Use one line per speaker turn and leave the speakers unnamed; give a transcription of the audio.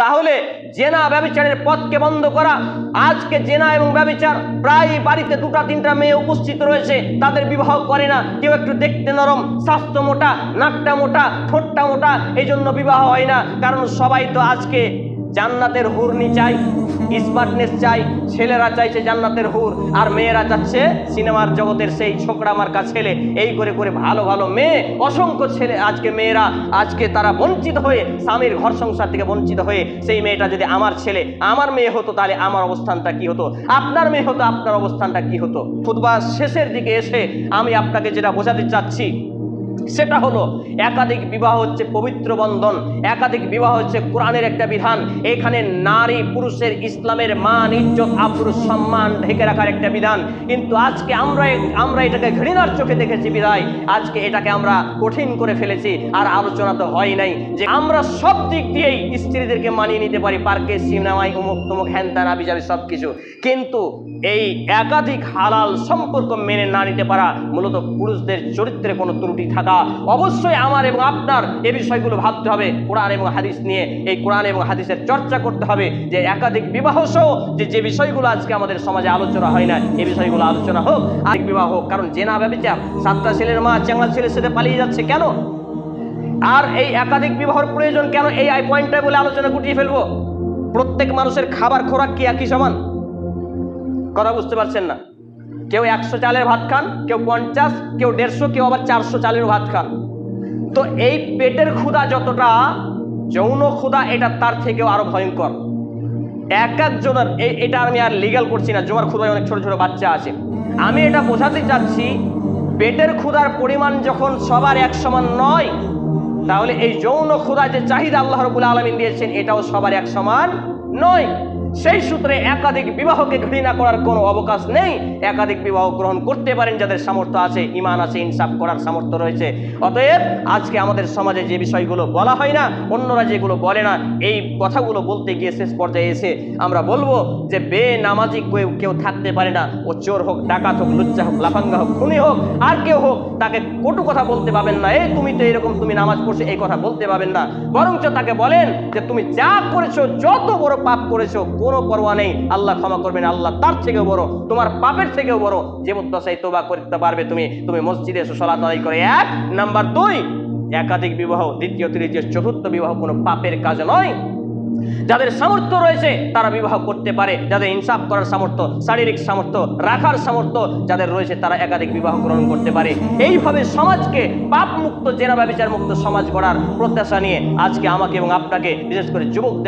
তাহলে জেনা ব্যভিচারের পথকে বন্ধ করা। আজকে জেনা এবং ব্যভিচার প্রায় বাড়িতে 2-3টা মেয়ে উপস্থিত রয়েছে, তাদের বিবাহ করে না। কেউ একটু দেখতে নরম, স্বাস্থ্য মোটা, নাকটা মোটা, ঠোঁটটা মোটা, এই জন্য বিবাহ হয় না। কারণ সবাই তো আজকে জান্নাতের হুরনি চাই, স্মার্টনেস চাই। ছেলেরা চাইছে জান্নাতের হুর, আর মেয়েরা চাচ্ছে সিনেমার জগতের সেই ছোকরা মার্কা ছেলে। এই করে করে ভালো ভালো মেয়ে, অসংখ্য ছেলে, আজকে মেয়েরা আজকে তারা বঞ্চিত হয়ে, স্বামীর ঘর সংসার থেকে বঞ্চিত হয়ে, সেই মেয়েটা যদি আমার ছেলে, আমার মেয়ে হতো, তাহলে আমার অবস্থানটা কি হতো, আপনার মেয়ে হতো, আপনার অবস্থানটা কি হতো। খুতবা শেষের দিকে এসে আমি আপনাকে যেটা বোঝাতে চাচ্ছি সেটা হলো, একাধিক বিবাহ হচ্ছে পবিত্র বন্ধন, একাধিক বিবাহ হচ্ছে কোরআনের একটা বিধান। এখানে নারী পুরুষের ইসলামের মান, ইজ্জত, আবরু, সম্মান ঢেকে রাখার একটা বিধান। কিন্তু আজকে আমরা এটাকে ঘৃণার চোখে দেখেছি বিধায় আজকে এটাকে আমরা কঠিন করে ফেলেছি। আর আলোচনা তো হয় নাই যে আমরা সব দিক দিয়েই স্ত্রীদেরকে মানিয়ে নিতে পারি, পার্কে, সিনেমায়, অমুক তমুক, হ্যান ত্যান আবিজাবি সব কিছু। কিন্তু এই একাধিক হালাল সম্পর্ক মেনে না নিতে পারা মূলত পুরুষদের চরিত্রে কোনো ত্রুটি থাকা। অবশ্যই আমার এবং আপনার এই বিষয়গুলো ভাবতে হবে, কোরআন এবং হাদিস নিয়ে এই কোরআন এবং হাদিসের চর্চা করতে হবে, যে একাধিক বিবাহ সহ যে বিষয়গুলো আজকে আমাদের সমাজে আলোচনা হয় না, এই বিষয়গুলো আলোচনা হোক। আরেক বিবাহ হোক, কারণ জেনা ব্যভিচার, 7টা ছেলের মা চ্যাংড়া ছেলের সাথে পালিয়ে যাচ্ছে কেন, আর এই একাধিক বিবাহের প্রয়োজন কেন, এই পয়েন্টটা বলে আলোচনা গুটিয়ে ফেলবো। প্রত্যেক মানুষের খাবার খোরাক কি একই সমান? কথা বুঝতে পারছেন না? কেউ 100 চালের ভাত খান, কেউ 50, কেউ 150, কেউ আবার 400 চালের ভাত খান। তো এই পেটের ক্ষুধা যতটা, যৌন ক্ষুধা এটা তার থেকেও আরো ভয়ঙ্কর। এক একজনের, এটা আমি আর লিগ্যাল করছি না, জোয়ার ক্ষুধায় অনেক ছোট ছোট বাচ্চা আছে। আমি এটা বোঝাতে চাচ্ছি, পেটের ক্ষুধার পরিমাণ যখন সবার এক সমান নয়, তাহলে এই যৌন ক্ষুধা যে চাহিদা আল্লাহ রাব্বুল আলামিন দিয়েছেন, এটাও সবার এক সমান নয়। সেই সূত্রে একাধিক বিবাহকে ঘৃণা করার কোনো অবকাশ নেই। একাধিক বিবাহ গ্রহণ করতে পারেন যাদের সামর্থ্য আছে, ইমান আছে, ইনসাফ করার সামর্থ্য রয়েছে। অতএব আজকে আমাদের সমাজে যে বিষয়গুলো বলা হয় না, অন্যরা যেগুলো বলে না, এই কথাগুলো বলতে গিয়ে শেষ পর্যায়ে এসে আমরা বলবো যে বেনামাজি কেউ থাকতে পারে না। ও চোর হোক, ডাকাত হোক, লুচ্চা হোক, লাফাঙ্গা হোক, খুনি হোক, আর কেউ হোক, তাকে কটু কথা বলতে পাবেন না। এই তুমি তো এরকম, তুমি নামাজ পড়ছো, এই কথা বলতে পাবেন না। বরঞ্চ তাকে বলেন যে তুমি যা করেছো, যত বড় পাপ করেছো, কোনো পরোয়া নেই, আল্লাহ ক্ষমা করবেন, আল্লাহ তার থেকেও বড়, তোমার পাপের থেকেও বড়। যে মুদ্দাসায় তওবা করতে পারবে তুমি মসজিদে এসে সালাত আদায় করে। 1 নাম্বার 2, একাধিক বিবাহ, দ্বিতীয়, তৃতীয়, চতুর্থ বিবাহ কোনো পাপের কাজ নয়। যাদের সামর্থ্য রয়েছে তারা বিবাহ করতে পারে, যাদের ইনসাফ করার সামর্থ্য, শারীরিক সামর্থ্য, রাখার সামর্থ্য যাদের রয়েছে, তারা একাধিক বিবাহ গ্রহণ করতে পারে। এইভাবে সমাজকে পাপ মুক্ত, জেনা ব্যভিচার মুক্ত সমাজ গড়ার প্রত্যাশা নিয়ে আজকে আমাকে এবং আপনাকে, বিশেষ করে যুবকদের